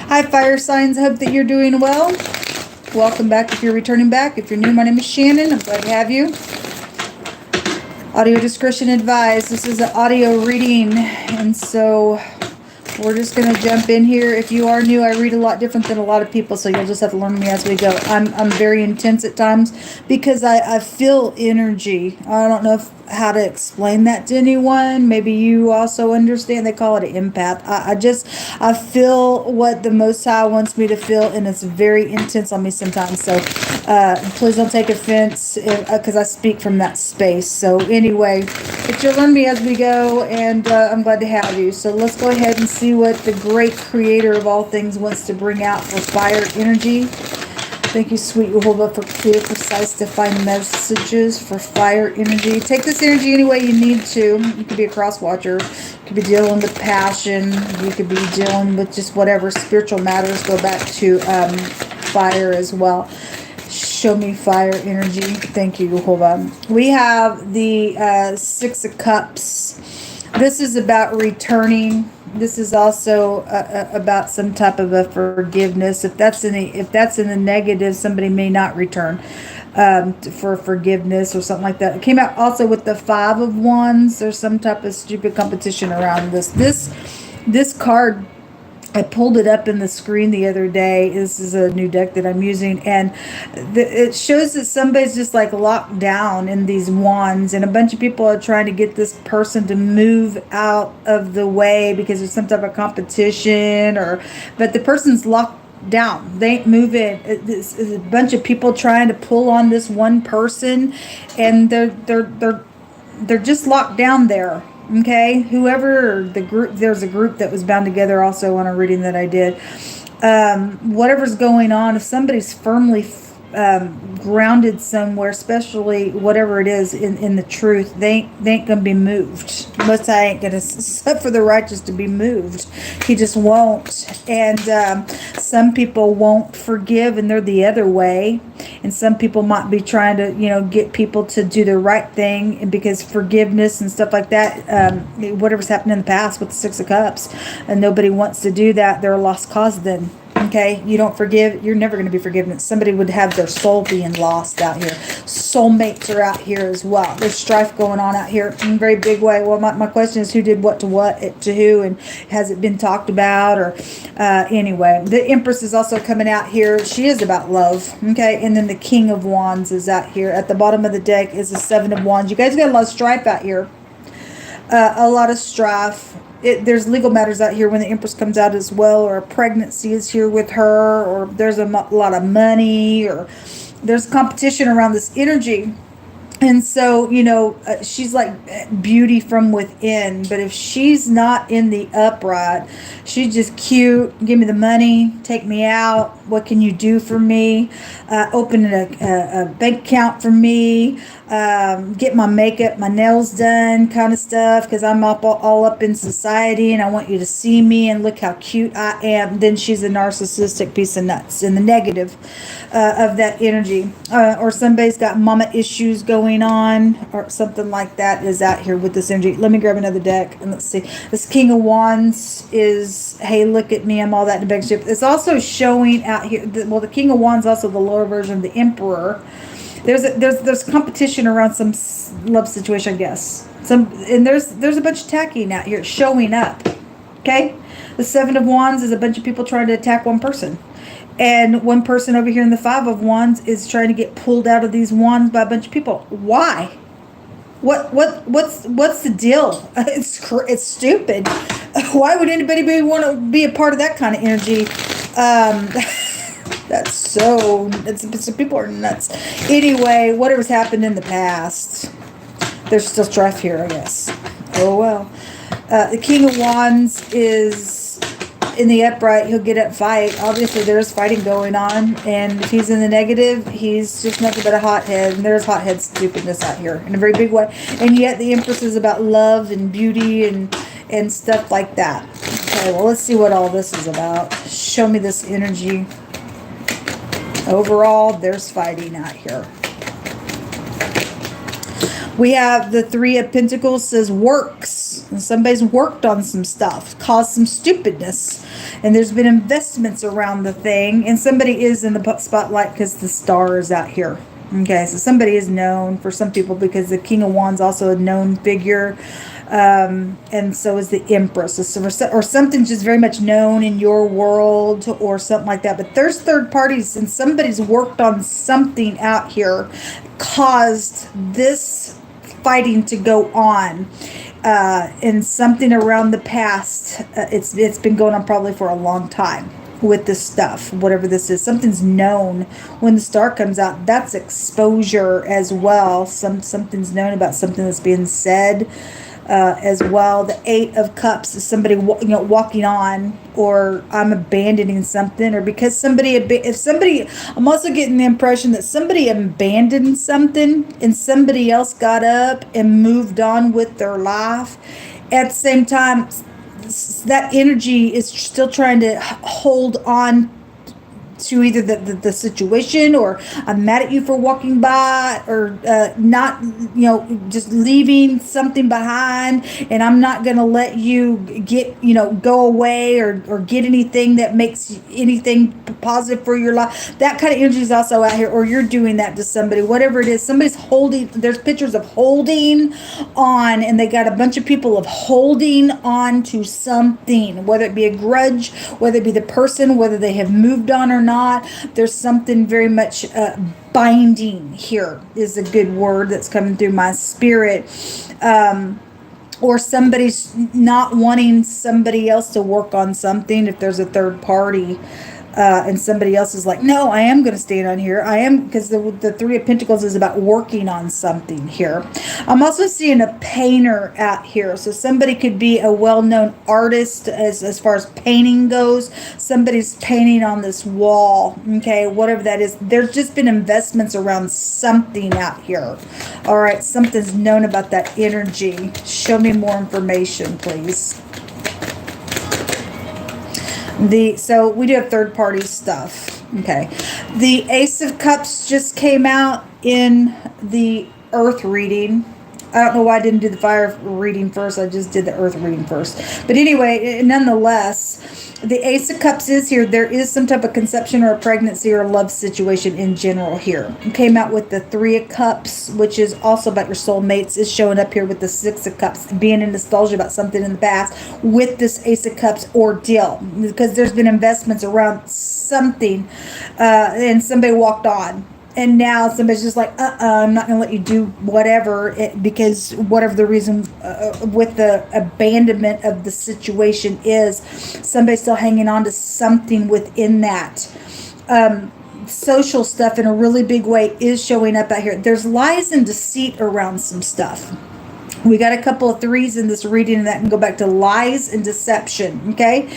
Hi, fire signs. I hope that you're doing well. Welcome back if you're returning back. If you're new, my name is Shannon. I'm glad to have you. Audio discretion advised. This is an audio reading, and so we're just going to jump in here. If you are new, I read a lot different than a lot of people, so you'll just have to learn me as we go. I'm very intense at times because I feel energy. I don't know how to explain that to anyone. Maybe you also understand. They call it an empath. I feel what the Most High wants me to feel, and it's very intense on me sometimes. So please don't take offense because I speak from that space. So anyway, but you'll learn me as we go, and I'm glad to have you. So let's go ahead and see what the great creator of all things wants to bring out for fire energy. Thank you, sweet Jehovah, for clear, precise, defined messages for fire energy. Take this energy any way you need to. You could be a cross watcher. You could be dealing with passion. You could be dealing with just whatever spiritual matters. Go back to fire as well. Show me fire energy. Thank you, Jehovah. We have the Six of Cups. This is about returning. This is also about some type of a forgiveness. If that's in the negative, somebody may not return for forgiveness or something like that. It came out also with the Five of Wands. There's some type of stupid competition around this. This card, I pulled it up in the screen the other day. This is a new deck that I'm using, and it shows that somebody's just like locked down in these wands, and a bunch of people are trying to get this person to move out of the way because there's some type of competition, but the person's locked down. They ain't moving. It's a bunch of people trying to pull on this one person, and they're just locked down there. Okay, whoever the group, there's a group that was bound together also on a reading that I did. Whatever's going on, if somebody's firmly grounded somewhere, especially whatever it is in the truth, they ain't gonna be moved. Most I ain't gonna suffer the righteous to be moved. He just won't. And some people won't forgive, and they're the other way. And some people might be trying to, get people to do the right thing, and because forgiveness and stuff like that, whatever's happened in the past with the Six of Cups, and nobody wants to do that, they're a lost cause then. Okay, you don't forgive, you're never going to be forgiven. Somebody would have their soul being lost out here. Soulmates are out here as well. There's strife going on out here in a very big way. Well, my question is, who did what to who, and has it been talked about? Or anyway, the Empress is also coming out here. She is about love. Okay, and then the King of Wands is out here. At the bottom of the deck is the Seven of Wands. You guys got a lot of strife out here. A lot of strife. There's legal matters out here when the Empress comes out as well, or a pregnancy is here with her, or there's a lot of money, or there's competition around this energy. And so, she's like beauty from within. But if she's not in the upright, she's just cute. Give me the money. Take me out. What can you do for me? Open a bank account for me. Get my makeup, my nails done kind of stuff, because I'm all up in society and I want you to see me and look how cute I am. Then she's a narcissistic piece of nuts in the negative of that energy. Or somebody's got mama issues going on, or something like that is out here with this energy. Let me grab another deck and let's see. This King of Wands is, hey, look at me, I'm all that in a big ship. It's also showing out here, the King of Wands, also the lower version of the Emperor. There's competition around some love situation, I guess. There's a bunch of attacking out here showing up. Okay, the Seven of Wands is a bunch of people trying to attack one person. And one person over here in the Five of Wands is trying to get pulled out of these wands by a bunch of people. Why? What's the deal? It's stupid. Why would anybody want to be a part of that kind of energy? That's so people are nuts. Anyway, whatever's happened in the past, there's still strife here, I guess. Oh well. The King of Wands is in the upright. He'll get up, fight. Obviously there's fighting going on, and if he's in the negative, he's just nothing but a hothead. And there's hothead stupidness out here in a very big way. And yet the Empress is about love and beauty and stuff like that. Okay, well, let's see what all this is about. Show me this energy. Overall, there's fighting out here. We have the Three of Pentacles, says works. and somebody's worked on some stuff, caused some stupidness, and there's been investments around the thing, and somebody is in the spotlight because the star is out here. Okay, so somebody is known for some people because the King of Wands also a known figure, and so is the Empress, or something's just very much known in your world or something like that. But there's third parties, and somebody's worked on something out here, caused this fighting to go on, and something around the past. It's been going on probably for a long time with this stuff, whatever this is. Something's known. When the star comes out, that's exposure as well. Something's known about something that's being said as well. The Eight of Cups is somebody walking on, or I'm abandoning something, or because I'm also getting the impression that somebody abandoned something and somebody else got up and moved on with their life. At the same time, that energy is still trying to hold on to either the situation, or I'm mad at you for walking by, or not, just leaving something behind, and I'm not going to let you get, go away or get anything that makes anything positive for your life. That kind of energy is also out here, or you're doing that to somebody, whatever it is. Somebody's holding, there's pictures of holding on, and they got a bunch of people of holding on to something, whether it be a grudge, whether it be the person, whether they have moved on or not. There's something very much binding here is a good word that's coming through my spirit. Or somebody's not wanting somebody else to work on something if there's a third party. And somebody else is like, no, I am going to stand on here. I am, because the Three of Pentacles is about working on something here. I'm also seeing a painter out here. So somebody could be a well-known artist as far as painting goes. Somebody's painting on this wall, okay, whatever that is. There's just been investments around something out here. All right, something's known about that energy. Show me more information, please. So we do have third party stuff. Okay. The Ace of Cups just came out in the Earth reading. I don't know why I didn't do the fire reading first. I just did the Earth reading first. But anyway, nonetheless, the Ace of Cups is here. There is some type of conception or a pregnancy or a love situation in general here. It came out with the Three of Cups, which is also about your soulmates, is showing up here with the Six of Cups, being in nostalgia about something in the past with this Ace of Cups ordeal, because there's been investments around something, and somebody walked on. And now somebody's just like, I'm not going to let you do whatever, because whatever the reason with the abandonment of the situation is, somebody's still hanging on to something within that. Social stuff in a really big way is showing up out here. There's lies and deceit around some stuff. We got a couple of threes in this reading, and that can go back to lies and deception, okay?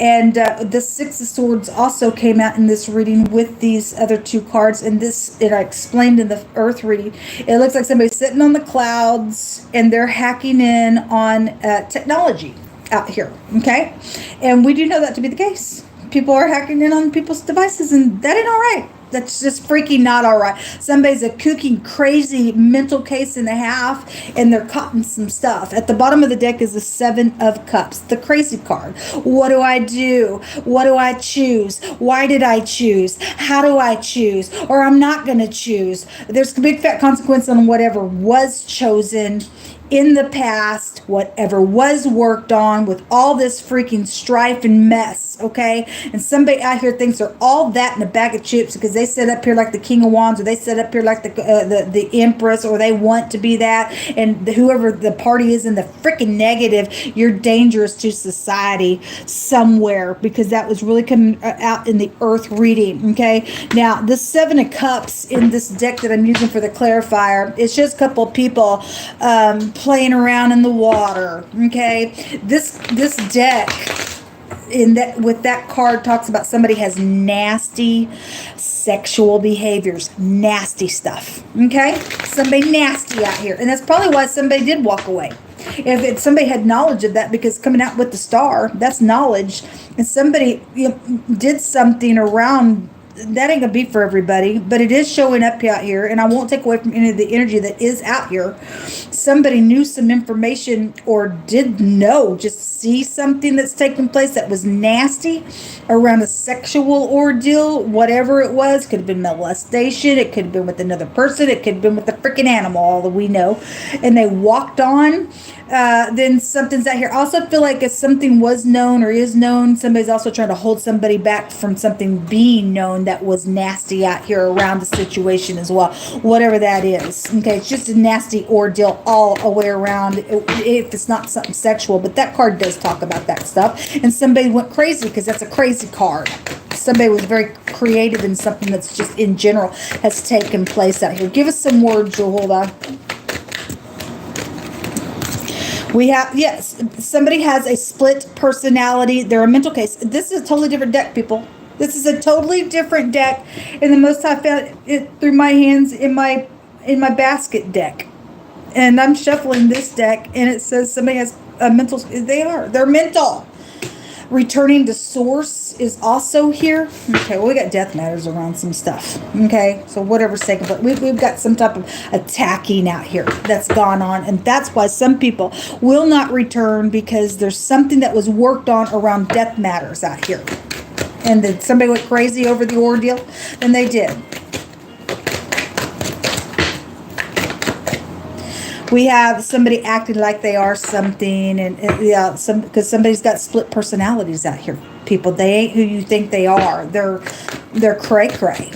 And the Six of Swords also came out in this reading with these other two cards. And this, I explained in the Earth reading, it looks like somebody's sitting on the clouds, and they're hacking in on technology out here, okay? And we do know that to be the case. People are hacking in on people's devices, and that ain't all right. That's just freaking not all right. Somebody's a kooky, crazy mental case and a half, and they're caught in some stuff. At the bottom of the deck is the Seven of Cups, the crazy card. What do I do? What do I choose? Why did I choose? How do I choose? Or I'm not going to choose. There's a big fat consequence on whatever was chosen in the past, whatever was worked on, with all this freaking strife and mess, okay? And somebody out here thinks they're all that in a bag of chips because they sit up here like the King of Wands, or they sit up here like the Empress, or they want to be that. And whoever the party is in the freaking negative, you're dangerous to society somewhere, because that was really coming out in the Earth reading, okay? Now, the Seven of Cups in this deck that I'm using for the clarifier, it's just a couple of people playing around in the water, okay? This deck with that card talks about somebody has nasty sexual behaviors, nasty stuff, okay? Somebody nasty out here, and that's probably why somebody did walk away. If somebody had knowledge of that, because coming out with the star, that's knowledge, and somebody did something around that ain't gonna be for everybody, but it is showing up out here, and I won't take away from any of the energy that is out here. Somebody knew some information or did know, just see something that's taking place that was nasty around a sexual ordeal, whatever it was. Could have been molestation, it could have been with another person, it could have been with a freaking animal, all that we know, and they walked on. Then something's out here. I also feel like if something was known or is known, somebody's also trying to hold somebody back from something being known that was nasty out here around the situation as well, whatever that is. Okay, it's just a nasty ordeal all the way around if it's not something sexual, but that card does talk about that stuff, and somebody went crazy because that's a crazy card. Somebody was very creative in something that's just in general has taken place out here. Give us some words, Jehovah. We have, yes, somebody has a split personality. They're a mental case. This is a totally different deck, people. This is a totally different deck. And the most I found it through my hands in my basket deck. And I'm shuffling this deck, and it says somebody has a mental, they're mental. Returning to source is also here. Okay, well, we got death matters around some stuff. Okay, so whatever's taking place, we've got some type of attacking out here that's gone on, and that's why some people will not return, because there's something that was worked on around death matters out here. And then somebody went crazy over the ordeal, and they did. We have somebody acting like they are something, and yeah, because somebody's got split personalities out here. People, they ain't who you think they are. They're cray cray,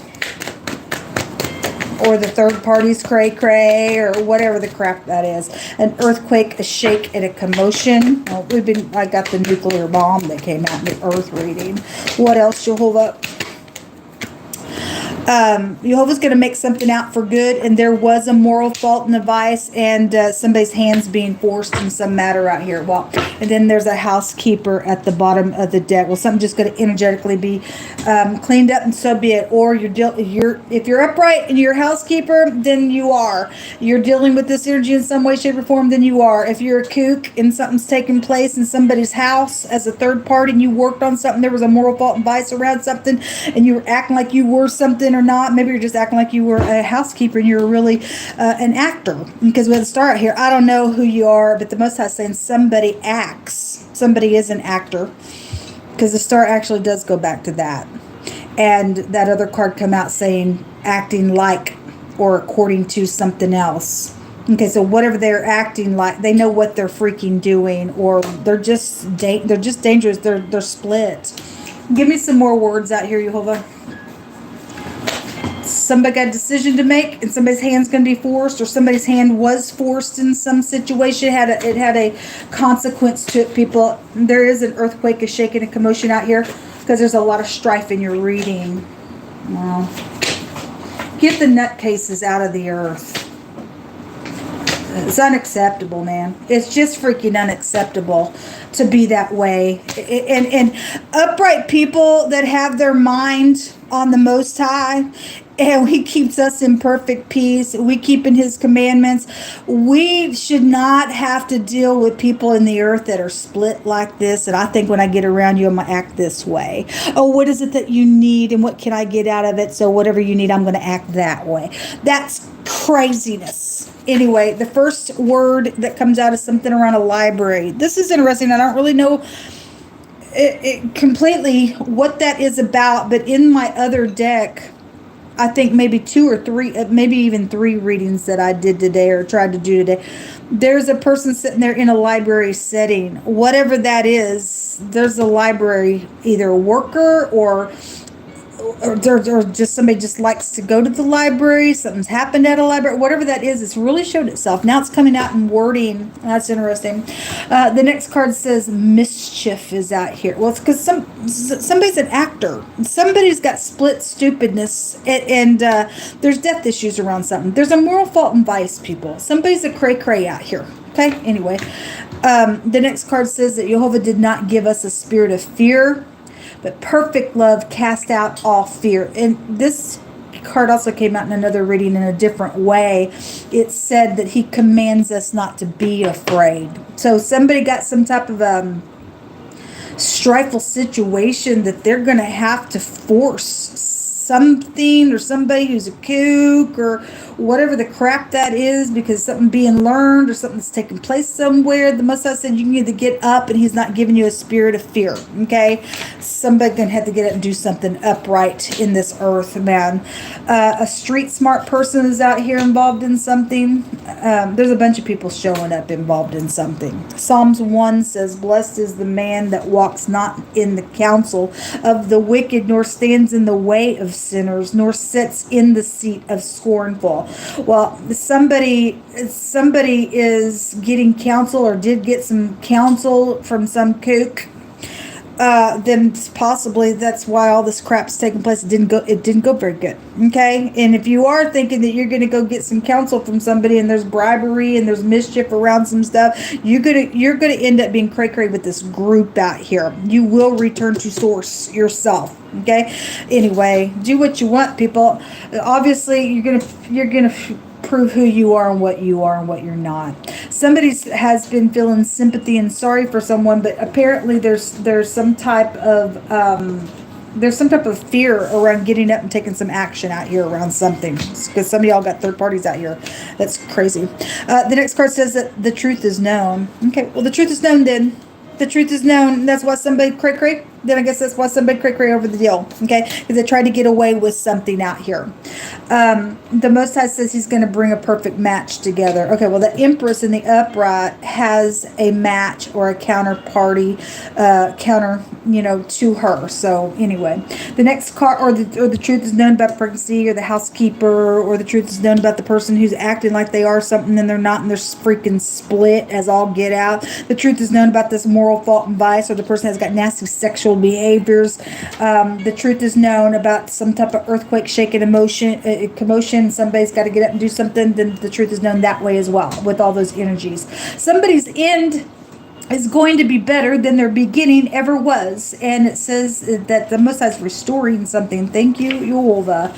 or the third party's cray cray, or whatever the crap that is. An earthquake, a shake, and a commotion. Oh, I got the nuclear bomb that came out in the earth reading. What else, Jehovah? Jehovah's going to make something out for good, and there was a moral fault and a vice, and somebody's hands being forced in some matter out here. Well, and then there's a housekeeper at the bottom of the deck. Well, something just going to energetically be cleaned up, and so be it. Or if you're upright and you're a housekeeper, then you're dealing with this energy in some way, shape, or form. Then you are. If you're a kook and something's taking place in somebody's house as a third party, and you worked on something, there was a moral fault and vice around something, and you were acting like you were something or not. Maybe you're just acting like you were a housekeeper and you're really an actor. Because with the star out here, I don't know who you are, but the Most High is saying somebody acts. Somebody is an actor. Because the star actually does go back to that. And that other card come out saying acting like or according to something else. Okay, so whatever they're acting like, they know what they're freaking doing, or they're just dangerous. They're split. Give me some more words out here, Jehovah. Somebody got a decision to make, and somebody's hand's going to be forced, or somebody's hand was forced in some situation. It had a consequence to it, people. There is an earthquake, a shake, and a commotion out here, because there's a lot of strife in your reading. Wow. Get the nutcases out of the earth. It's unacceptable, man. It's just freaking unacceptable to be that way. And upright people that have their mind on the Most High, and He keeps us in perfect peace. We keep in His commandments. We should not have to deal with people in the earth that are split like this. And I think when I get around you, I'm going to act this way. Oh, what is it that you need, and what can I get out of it? So whatever you need, I'm going to act that way. That's craziness. Anyway, the first word that comes out is something around a library. This is interesting. I don't really know it completely what that is about, but in my other deck, I think maybe 2 or 3, maybe even 3 readings that I did today or tried to do today, there's a person sitting there in a library setting. Whatever that is, there's a library, either a worker or just somebody just likes to go to the library. Something's happened at a library. Whatever that is, it's really showed itself. Now it's coming out in wording. That's interesting. The next card says mischief is out here. Well, it's because somebody's an actor. Somebody's got split stupidness, and there's death issues around something. There's a moral fault and vice, people. Somebody's a cray-cray out here. Okay? Anyway, the next card says that Jehovah did not give us a spirit of fear, but perfect love cast out all fear. And this card also came out in another reading in a different way. It said that He commands us not to be afraid. So somebody got some type of strifeful situation that they're going to have to force something or somebody who's a kook or whatever the crap that is, because something being learned or something's taking place somewhere. The Most High said you need to get up, and he's not giving you a spirit of fear. Okay, somebody gonna have to get up and do something upright in this earth, man. A street smart person is out here involved in something. There's a bunch of people showing up involved in something. Psalms 1 says, blessed is the man that walks not in the counsel of the wicked, nor stands in the way of sinners, nor sits in the seat of scornful. Well, somebody is getting counsel, or did get some counsel from some kook. Then possibly that's why all this crap's taking place. It didn't go very good. Okay, and if you are thinking that you're going to go get some counsel from somebody, and there's bribery and there's mischief around some stuff, you're gonna end up being cray-cray with this group out here. You will return to source yourself. Okay, anyway, do what you want, people. Obviously, you're gonna prove who you are and what you're not. Somebody has been feeling sympathy and sorry for someone, but apparently there's some type of fear around getting up and taking some action out here around something, because some of y'all got third parties out here. That's crazy. The next card says that the truth is known. Okay, well, the truth is known then. The truth is known. That's why somebody cray-cray. Then I guess that's why somebody cray-cray over the deal. Okay? Because they tried to get away with something out here. The Most High says he's going to bring a perfect match together. Okay, well, the Empress in the upright has a match or a counterparty, to her. So, anyway. The next card, or the truth is known about pregnancy, or the housekeeper, or the truth is known about the person who's acting like they are something and they're not, and they're freaking split as all get out. The truth is known about this moral fault and vice, or the person has got nasty sexual behaviors. The truth is known about some type of earthquake, shaking commotion. Somebody's got to get up and do something. Then the truth is known that way as well, with all those energies. Somebody's end is going to be better than their beginning ever was, and it says that the Most High is restoring something. Thank you, Yehovah.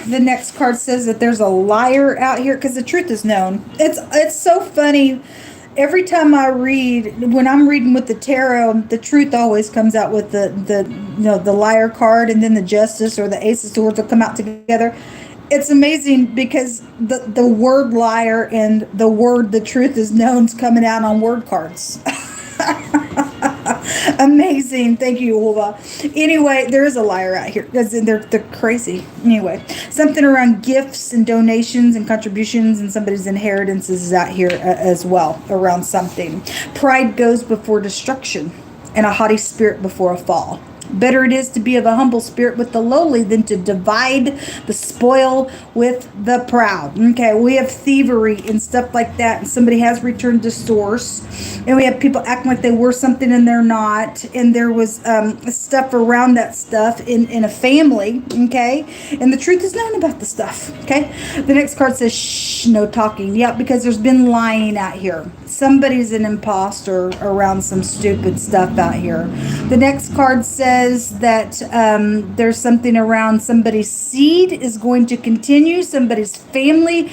The next card says that there's a liar out here, because the truth is known. It's so funny. Every time I read, when I'm reading with the tarot, the truth always comes out with the liar card, and then the justice or the ace of swords will come out together. It's amazing because the word liar and the word the truth is known is coming out on word cards. Amazing. Thank you, Yehovah. Anyway, there is a liar out here. They're crazy. Anyway, something around gifts and donations and contributions, and somebody's inheritances is out here as well around something. Pride goes before destruction, and a haughty spirit before a fall. Better it is to be of a humble spirit with the lowly than to divide the spoil with the proud. Okay, we have thievery and stuff like that, and somebody has returned to source, and we have people acting like they were something and they're not, and there was stuff around that stuff in a family. Okay, and the truth is known about the stuff. Okay, the next card says shh, no talking. Yeah, because there's been lying out here. Somebody's an imposter around some stupid stuff out here. The next card says that there's something around somebody's seed is going to continue. Somebody's family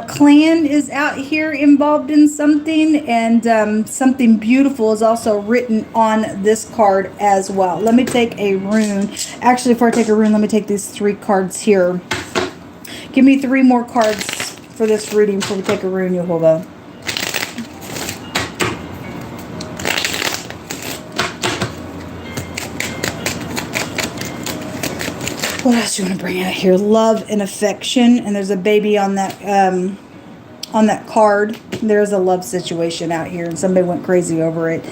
clan is out here involved in something, and something beautiful is also written on this card as well. Let me take a rune. Actually, before I take a rune, let me take these 3 cards here. Give me 3 more cards for this reading before we take a rune, Yehovah. What else do you want to bring out here? Love and affection. And there's a baby on that card. There's a love situation out here, and somebody went crazy over it.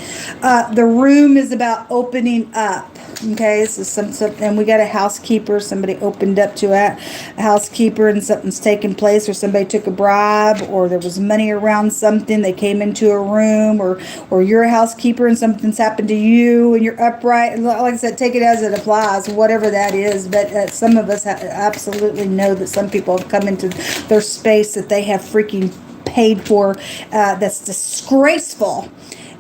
The room is about opening up. Okay, so and we got a housekeeper. Somebody opened up to a housekeeper, and something's taking place, or somebody took a bribe, or there was money around something. They came into a room, or you're a housekeeper and something's happened to you, and you're upright. Like I said, take it as it applies, whatever that is. But some of us absolutely know that some people have come into their space that they have freaking paid for, that's disgraceful.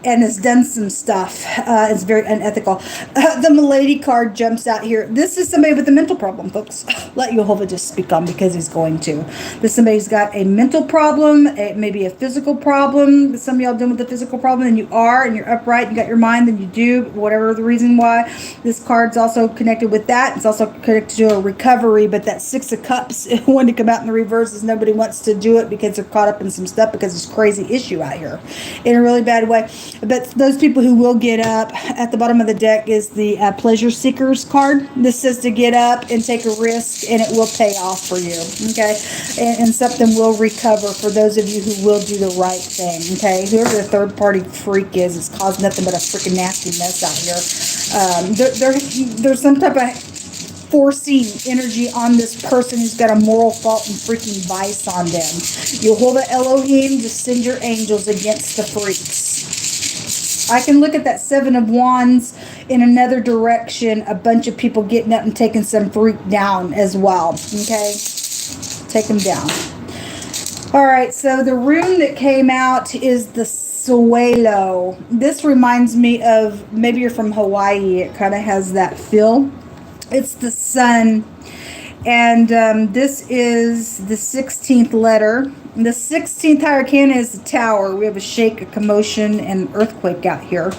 and has done some stuff. It's very unethical. The Milady card jumps out here. This is somebody with a mental problem, folks. Let Jehovah just speak on, because he's going to. This somebody's got a mental problem, maybe a physical problem. Some of y'all dealing with a physical problem, and you are, and you're upright, you got your mind, then you do, whatever the reason why. This card's also connected with that. It's also connected to a recovery, but that Six of Cups wanting to come out in the reverse is nobody wants to do it because they're caught up in some stuff, because there's crazy issue out here in a really bad way. But those people who will get up, at the bottom of the deck is the Pleasure Seekers card. This says to get up and take a risk, and it will pay off for you, okay? And something will recover for those of you who will do the right thing, okay? Whoever the third-party freak is, it's caused nothing but a freaking nasty mess out here. There's some type of forcing energy on this person who's got a moral fault and freaking vice on them. Jehovah Elohim, just send your angels against the freaks. I can look at that Seven of Wands in another direction. A bunch of people getting up and taking some freak down as well. Okay? Take them down. All right, so the rune that came out is the Suelo. This reminds me of, maybe you're from Hawaii. It kind of has that feel. It's the sun. And this is the 16th letter. The 16th hurricane is the tower. We have a shake, a commotion, and earthquake out here.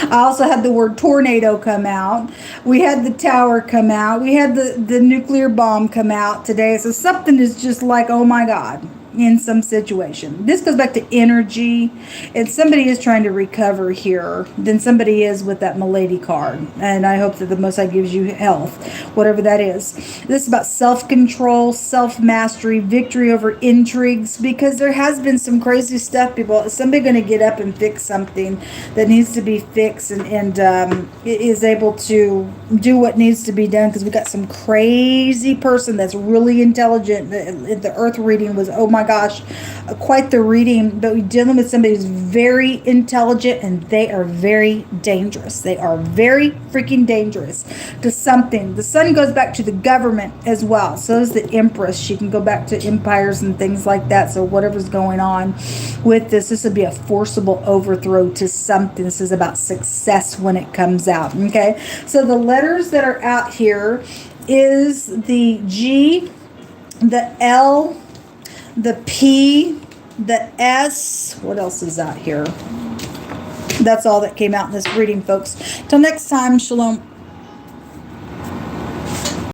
I also had the word tornado come out. We had the tower come out. We had the nuclear bomb come out today. So something is just like, oh my God, in some situation. This goes back to energy. And somebody is trying to recover here than somebody is with that Milady card. And I hope that the Most High gives you health, whatever that is. This is about self-control, self-mastery, victory over intrigues, because there has been some crazy stuff, people. Is somebody going to get up and fix something that needs to be fixed, and is able to do what needs to be done? Because we got some crazy person that's really intelligent. The earth reading was, oh my gosh, quite the reading. But we're dealing with somebody who's very intelligent, and they are very dangerous. They are very freaking dangerous to something. The sun goes back to the government as well. So is the Empress. She can go back to empires and things like that. So whatever's going on with this would be a forcible overthrow to something. This is about success when it comes out. Okay, so the letters that are out here is the G, the L, the P, the S. What else is out here? That's all that came out in this reading, folks. Till next time, shalom.